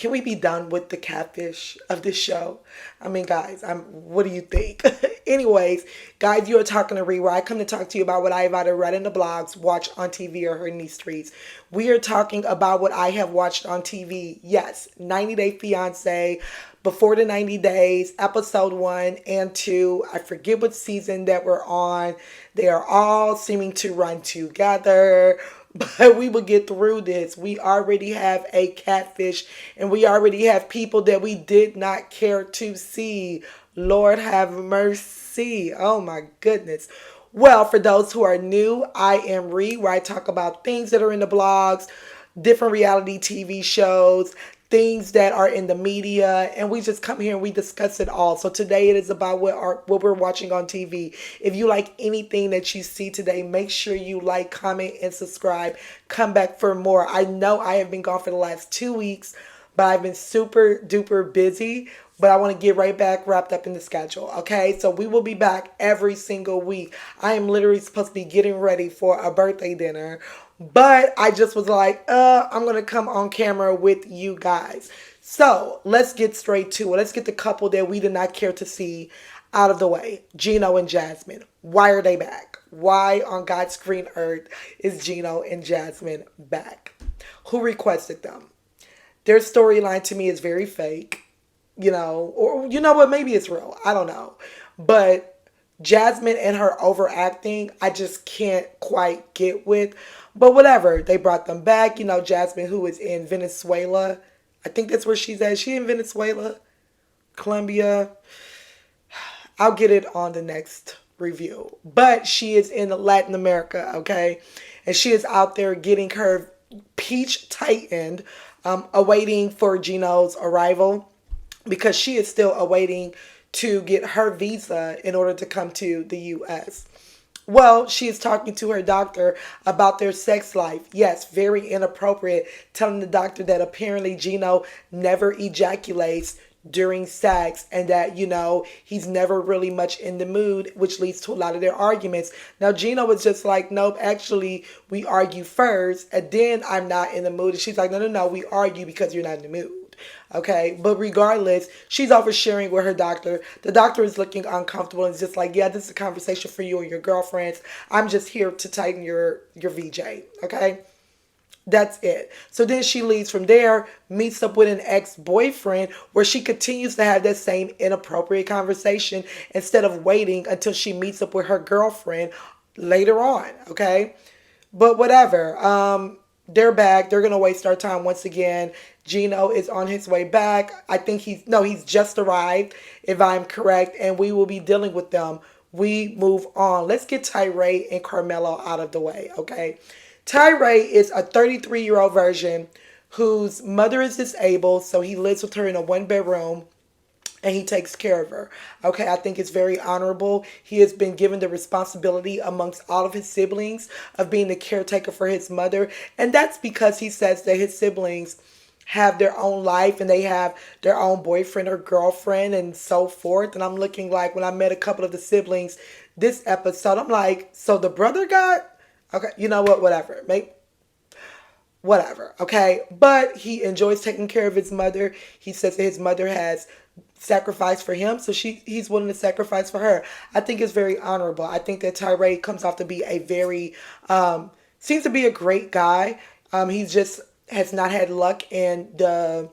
Can we be done with the catfish of this show? I mean, guys, what do you think? Anyways, guys, you are talking to Ree, where I come to talk to you about what I have either read in the blogs, watched on TV, or heard in these streets. We are talking about what I have watched on TV. Yes, 90 Day Fiancé, Before the 90 Days, episode 1 and 2. I forget what season that we're on. They are all seeming to run together. But we will get through this. We already have a catfish, and we already have people that we did not care to see. Lord have mercy. Oh my goodness. Well, for those who are new, I am Ree, where I talk about things that are in the blogs, different reality TV shows, things that are in the media, and we just come here and we discuss it all. So today it is about what we're watching on TV. If you like anything that you see today, make sure you like, comment, and subscribe. Come back for more. I know I have been gone for the last 2 weeks, but I've been super duper busy. But I want to get right back wrapped up in the schedule. Okay, so we will be back every single week. I am literally supposed to be getting ready for a birthday dinner, but I just was like, I'm going to come on camera with you guys. So let's get straight to it. Let's get the couple that we did not care to see out of the way. Gino and Jasmine. Why are they back? Why on God's green earth is Gino and Jasmine back? Who requested them? Their storyline to me is very fake. Or you know what, maybe it's real. I don't know. But Jasmine and her overacting, I just can't quite get with. But whatever, they brought them back. Jasmine, who is in Venezuela. I think that's where she's at. Is she in Venezuela? Colombia? I'll get it on the next review. But she is in Latin America, okay? And she is out there getting her peach tightened, awaiting for Gino's arrival, because she is still awaiting to get her visa in order to come to the U.S. Well, she is talking to her doctor about their sex life. Yes, very inappropriate, telling the doctor that apparently Gino never ejaculates during sex, and that, he's never really much in the mood, which leads to a lot of their arguments. Now, Gino was just like, nope, actually, we argue first, and then I'm not in the mood. And she's like, no, we argue because you're not in the mood. Okay, but regardless, she's oversharing with her doctor. The doctor is looking uncomfortable and is just like, yeah, this is a conversation for you and your girlfriends. I'm just here to tighten your VJ. Okay, that's it. So then she leaves from there, meets up with an ex-boyfriend, where she continues to have that same inappropriate conversation instead of waiting until she meets up with her girlfriend later on. Okay, but whatever. They're back. They're going to waste our time once again. Gino is on his way back. I think he's just arrived, if I'm correct, and we will be dealing with them. We move on. Let's get Tyray and Carmelo out of the way, okay? Tyray is a 33-year-old virgin whose mother is disabled, so he lives with her in a one-bedroom, and he takes care of her. Okay, I think it's very honorable. He has been given the responsibility amongst all of his siblings of being the caretaker for his mother. And that's because he says that his siblings have their own life and they have their own boyfriend or girlfriend and so forth. And I'm looking like, when I met a couple of the siblings this episode, I'm like, so the brother got... Okay, you know what? Whatever. Whatever, okay? But he enjoys taking care of his mother. He says that his mother has sacrificed for him, so he's willing to sacrifice for her. I think it's very honorable. I think that Tyray comes off to be a very, seems to be a great guy. He just has not had luck in the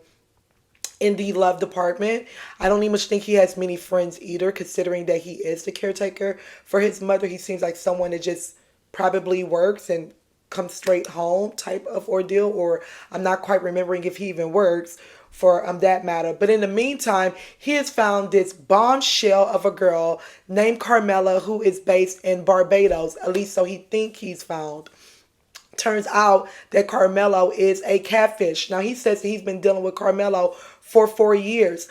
love department. I don't even think he has many friends either, considering that he is the caretaker for his mother. He seems like someone that just probably works and come straight home type of ordeal, or I'm not quite remembering if he even works for that matter. But in the meantime, he has found this bombshell of a girl named Carmelo, who is based in Barbados. At least so he thinks he's found. Turns out that Carmelo is a catfish. Now, he says that he's been dealing with Carmelo for 4 years.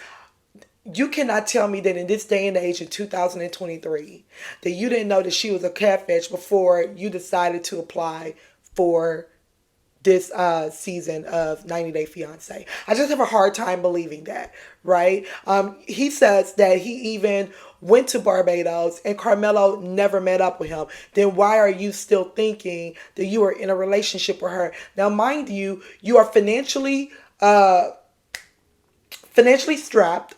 You cannot tell me that in this day and age in 2023 that you didn't know that she was a catfish before you decided to apply for this season of 90 Day Fiancé. I just have a hard time believing that, right? He says that he even went to Barbados and Carmelo never met up with him. Then why are you still thinking that you are in a relationship with her? Now, mind you, you are financially financially strapped,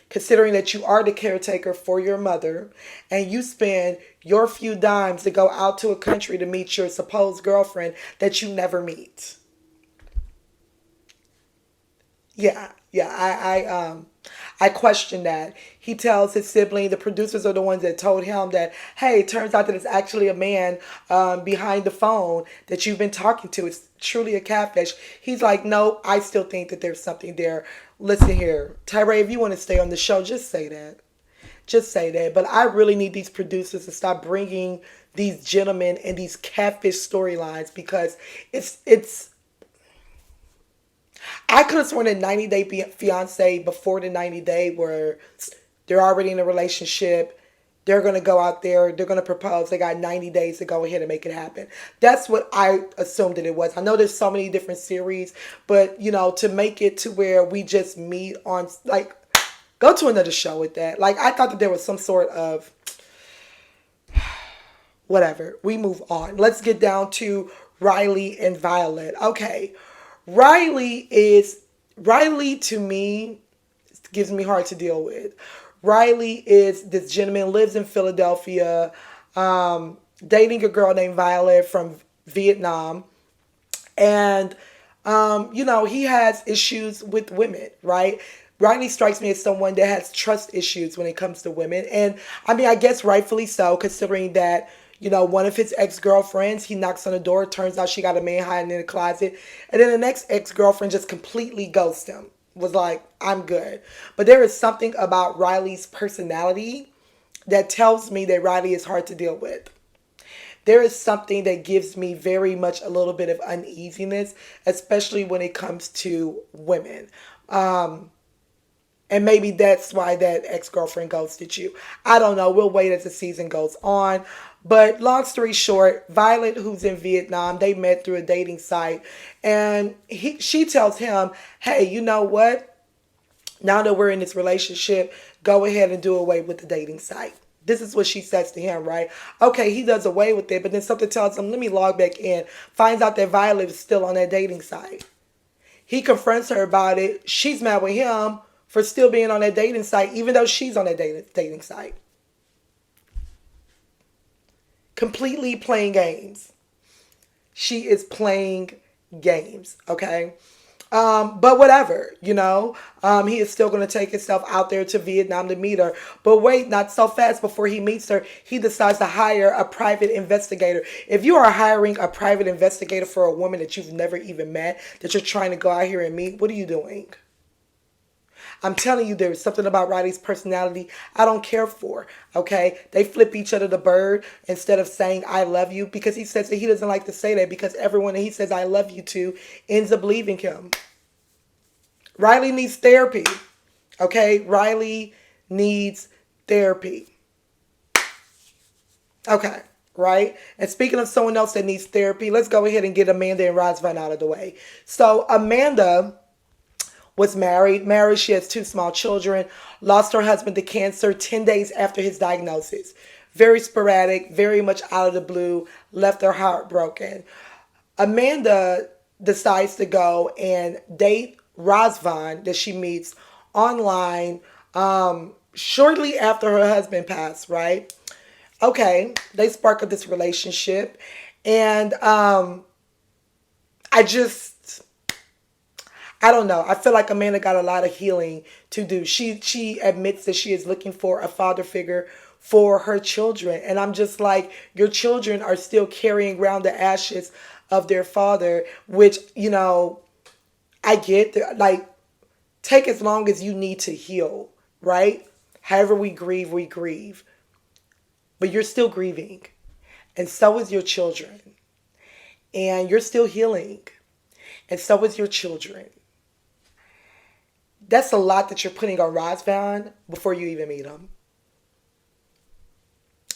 considering that you are the caretaker for your mother and you spend your few dimes to go out to a country to meet your supposed girlfriend that you never meet. I question that. He tells his sibling, the producers are the ones that told him that, hey, it turns out that it's actually a man behind the phone that you've been talking to. It's truly a catfish. He's like, no, I still think that there's something there. Listen here, Tyray, if you want to stay on the show, just say that. Just say that. But I really need these producers to stop bringing these gentlemen and these catfish storylines because it's I could have sworn that 90 Day Fiancé before the 90 Day where they're already in a relationship. They're going to go out there. They're going to propose. They got 90 days to go ahead and make it happen. That's what I assumed that it was. I know there's so many different series, but, to make it to where we just meet on, like, go to another show with that. Like, I thought that there was some sort of, whatever. We move on. Let's get down to Riley and Violet. Okay. Riley to me gives me hard to deal with. Riley is this gentleman, lives in Philadelphia, dating a girl named Violet from Vietnam. And, he has issues with women, right? Riley strikes me as someone that has trust issues when it comes to women. And I mean, I guess rightfully so, considering that, one of his ex-girlfriends, he knocks on the door. Turns out she got a man hiding in the closet. And then the next ex-girlfriend just completely ghosted him. Was like, I'm good. But there is something about Riley's personality that tells me that Riley is hard to deal with. There is something that gives me very much a little bit of uneasiness, especially when it comes to women. And maybe that's why that ex-girlfriend ghosted you. I don't know. We'll wait as the season goes on. But long story short, Violet, who's in Vietnam, they met through a dating site. And she tells him, hey, you know what? Now that we're in this relationship, go ahead and do away with the dating site. This is what she says to him, right? Okay, he does away with it, but then something tells him, let me log back in. Finds out that Violet is still on that dating site. He confronts her about it. She's mad with him for still being on that dating site, even though she's on that dating site. Completely playing games. She is playing games, okay? But whatever, he is still going to take himself out there to Vietnam to meet her. But wait, not so fast. Before he meets her, he decides to hire a private investigator. If you are hiring a private investigator for a woman that you've never even met, that you're trying to go out here and meet, what are you doing? I'm telling you, there's something about Riley's personality I don't care for, okay? They flip each other the bird instead of saying I love you, because he says that he doesn't like to say that because everyone that he says I love you to ends up leaving him. Riley needs therapy, okay? Riley needs therapy. Okay, right? And speaking of someone else that needs therapy, let's go ahead and get Amanda and Razvan out of the way. So Amanda was married. She has 2 small children. Lost her husband to cancer 10 days after his diagnosis. Very sporadic, very much out of the blue. Left her heartbroken. Amanda decides to go and date Razvan that she meets online shortly after her husband passed, right? Okay, they spark up this relationship. And I don't know. I feel like Amanda got a lot of healing to do. She admits that she is looking for a father figure for her children. And I'm just like, your children are still carrying around the ashes of their father, which, I get. Like, take as long as you need to heal, right? However we grieve. But you're still grieving. And so is your children. And you're still healing. And so is your children. That's a lot that you're putting on Razvan before you even meet him.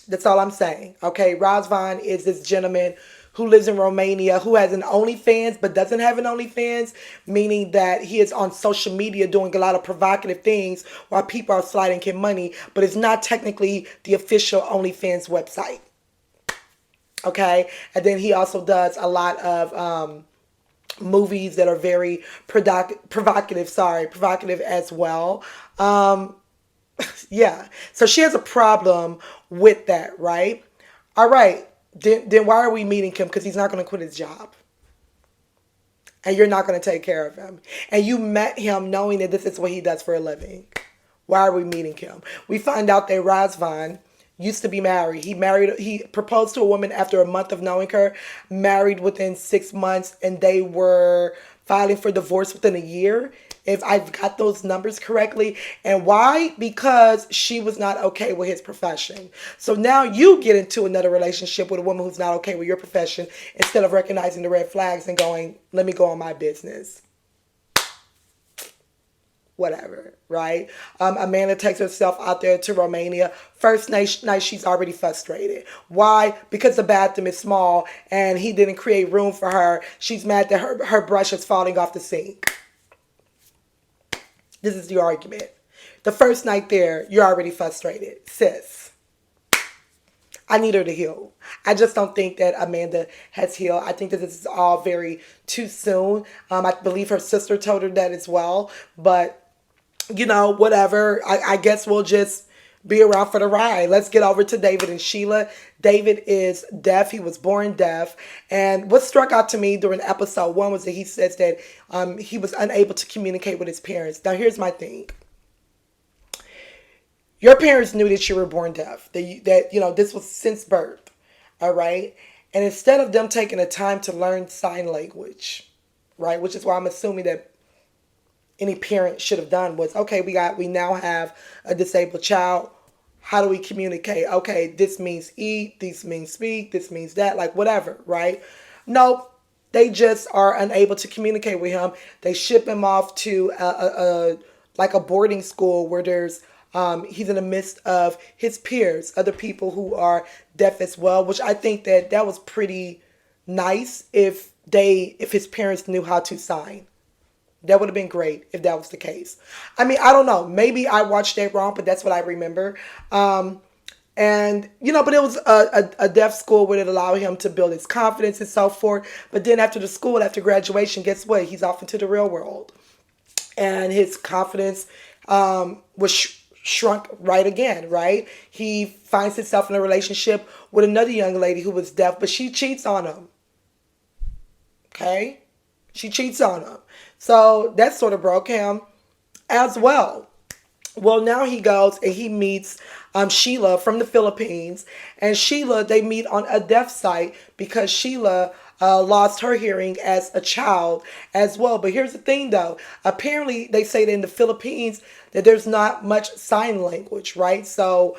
That's all I'm saying. Okay, Razvan is this gentleman who lives in Romania, who has an OnlyFans but doesn't have an OnlyFans, meaning that he is on social media doing a lot of provocative things while people are sliding him money, but it's not technically the official OnlyFans website. Okay, and then he also does a lot of movies that are very provocative as well. Um, yeah. So she has a problem with that, right? All right. Then why are we meeting him? Because he's not going to quit his job. And you're not going to take care of him. And you met him knowing that this is what he does for a living. Why are we meeting him? We find out that Razvan used to be married. He proposed to a woman after a month of knowing her, married within 6 months, and they were filing for divorce within a year, if I've got those numbers correctly. And why? Because she was not okay with his profession. So now you get into another relationship with a woman who's not okay with your profession, instead of recognizing the red flags and going, let me go on my business. Whatever, right? Amanda takes herself out there to Romania. First night, she's already frustrated. Why? Because the bathroom is small and he didn't create room for her. She's mad that her brush is falling off the sink. This is the argument. The first night there, you're already frustrated. Sis, I need her to heal. I just don't think that Amanda has healed. I think that this is all very too soon. I believe her sister told her that as well. But whatever. I guess we'll just be around for the ride. Let's get over to David and Sheila. David is deaf. He was born deaf. And what struck out to me during episode 1 was that he says that he was unable to communicate with his parents. Now, here's my thing. Your parents knew that you were born deaf. That this was since birth. All right? And instead of them taking the time to learn sign language, right, which is why I'm assuming that any parent should have done, was, okay, we now have a disabled child. How do we communicate? Okay, this means eat, this means speak, this means that, like whatever, right? Nope. They just are unable to communicate with him. They ship him off to a boarding school where he's in the midst of his peers, other people who are deaf as well, which I think that was pretty nice if his parents knew how to sign. That would have been great if that was the case. I mean, I don't know. Maybe I watched that wrong, but that's what I remember. But it was a deaf school where it allowed him to build his confidence and so forth. But then after graduation, guess what? He's off into the real world. And his confidence was shrunk right again, right? He finds himself in a relationship with another young lady who was deaf, but she cheats on him. Okay? She cheats on him. So that sort of broke him as well. Well, now he goes and he meets Sheila from the Philippines. And Sheila, they meet on a deaf site because Sheila lost her hearing as a child as well. But here's the thing, though. Apparently, they say that in the Philippines that there's not much sign language, right? So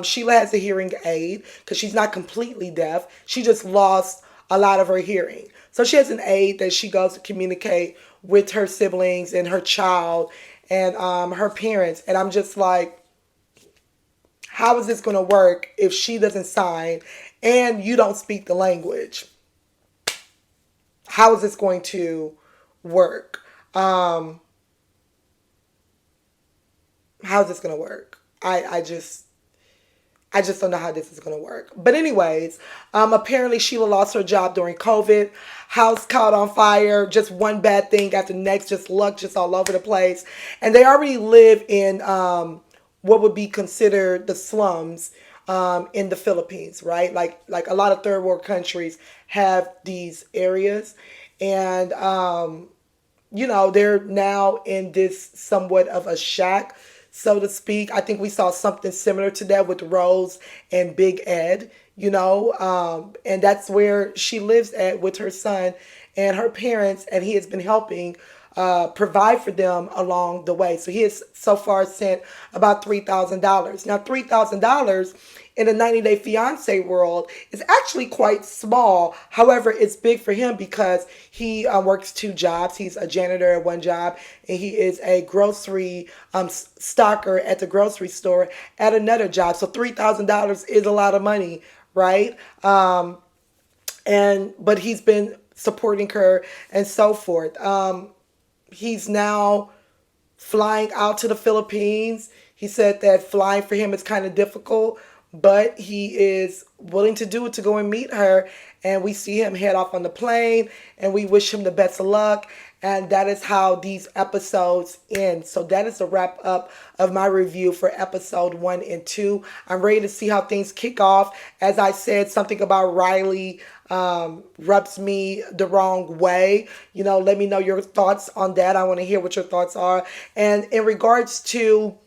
Sheila has a hearing aid because she's not completely deaf. She just lost a lot of her hearing. So she has an aid that she goes to communicate with her siblings and her child and her parents. And I'm just like, how is this going to work if she doesn't sign and you don't speak the language? How is this going to work? How is this going to work? I just don't know how this is going to work. But anyways, apparently Sheila lost her job during COVID. House caught on fire. Just one bad thing after the next. Just luck just all over the place. And they already live in what would be considered the slums in the Philippines, right? Like a lot of third world countries have these areas. And, they're now in this somewhat of a shack, so to speak. I think we saw something similar to that with Rose and Big Ed, and that's where she lives at with her son and her parents, and he has been helping provide for them along the way. So he has so far sent about $3,000. Now, $3,000 in the 90-Day Fiancé world is actually quite small. However, it's big for him because he works 2 jobs. He's a janitor at one job, and he is a grocery stocker at the grocery store at another job. So $3,000 is a lot of money, right? But he's been supporting her and so forth. He's now flying out to the Philippines. He said that flying for him is kind of difficult, but he is willing to do it to go and meet her. And we see him head off on the plane, and we wish him the best of luck. And that is how these episodes end. So that is the wrap up of my review for episode 1 and 2. I'm ready to see how things kick off. As I said, something about Riley rubs me the wrong way. Let me know your thoughts on that. I want to hear what your thoughts are. And in regards to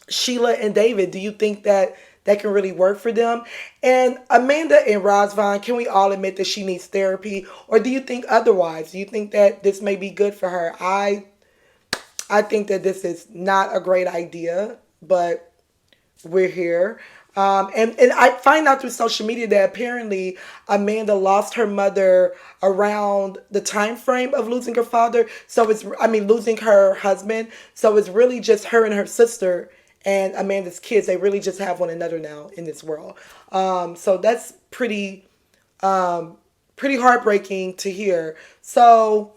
Sheila and David, do you think that can really work for them? And Amanda and Razvan, can we all admit that she needs therapy? Or do you think otherwise? Do you think that this may be good for her? I think that this is not a great idea, but we're here. And I find out through social media that apparently Amanda lost her mother around the time frame of losing her father. So losing her husband. So it's really just her and her sister and Amanda's kids. They really just have one another now in this world. So that's pretty heartbreaking to hear. So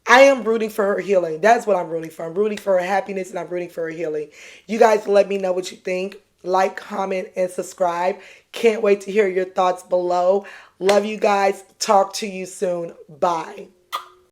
I am rooting for her healing. That's what I'm rooting for. I'm rooting for her happiness, and I'm rooting for her healing. You guys let me know what you think. Like, comment, and subscribe. Can't wait to hear your thoughts below. Love you guys. Talk to you soon. Bye.